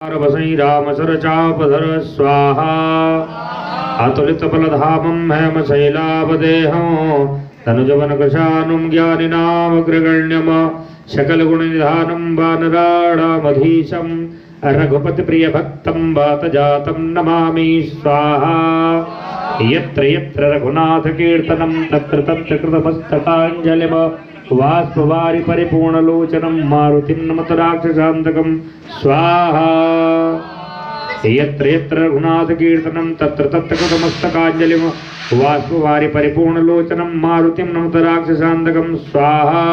वसई राम सरचापधर स्वाहा अतुलित बलधामं हेम शैलावदेहं तनुजवन कृशानुं ज्ञानिनामग्रगण्यम सकल गुण निधानं वानराणामधीशं रघुपति प्रिय भक्तं वातजातं नमामि स्वाहा यत्र यत्र रघुनाथ कीर्तनं तत्र तत्र कृतमस्तकाञ्जलिम वाष्पवारि परिपूर्णलोचनं मारुतिं नमत राक्षसान्तकं स्वाहा यत्र यत्र रघुनाथ कीर्तनं तत्र तत्र कृतमस्तकाञ्जलिं वाष्पवारि परिपूर्णलोचनं मारुतिं नमत राक्षसान्तकं स्वाहा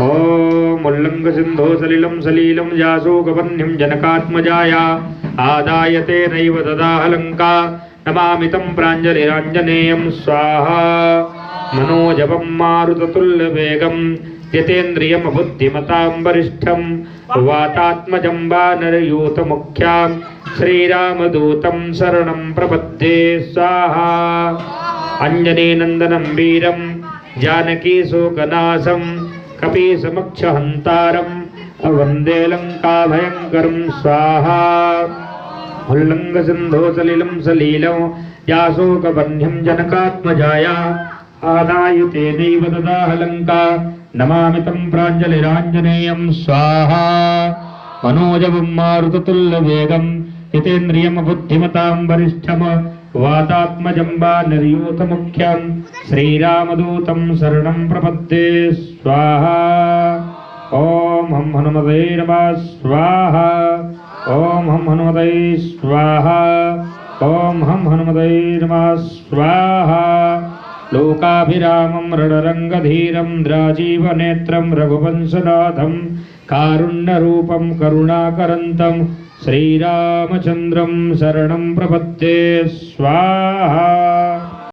ॐ उल्लङ्घ सिन्धो सलिलं सलीलं यासोकवह्निं जनकात्मजाया आदाय तेनैव ददाह लङ्का नमामि तं प्राञ्जलिराञ्जनेयं स्वाहा मनोजवं मारुततुल्यवेगं यतेन्द्रियं बुद्धिमतां वरिष्ठं वातात्मजं वानरयूतमुख्यां श्रीरामदूतं शरणं प्रपद्ये स्वाहा अञ्जनेयनन्दनं वीरं जानकीशोकनाशं कपीसमक्षहन्तारं वन्दे लङ्काभयङ्करं स्वाहा उल्लङ्घ सिन्धो सलिलं सलीलं यासोकवह्निं जनकात्मजाया आदाय तेनैव ददाह लङ्का नमामि तं प्राञ्जलिराञ्जनेयं स्वाहा मनोजवं मारुततुल्यवेगं यतेन्द्रियं बुद्धिमतां वरिष्ठं वातात्मजं वानरयूथमुख्यं श्रीरामदूतं शरणं प्रपद्ये स्वाहा ॐ हं हनुमते नमः स्वाहा ॐ हं हनुमते स्वाहा ॐ हं हनुमते नमः स्वाहा लोकाभिरामं रणरङ्गधीरं द्राजीवनेत्रं रघुवंशनाथं कारुण्यरूपं करुणाकरन्तं श्रीरामचन्द्रं शरणं प्रपद्ये स्वाहा।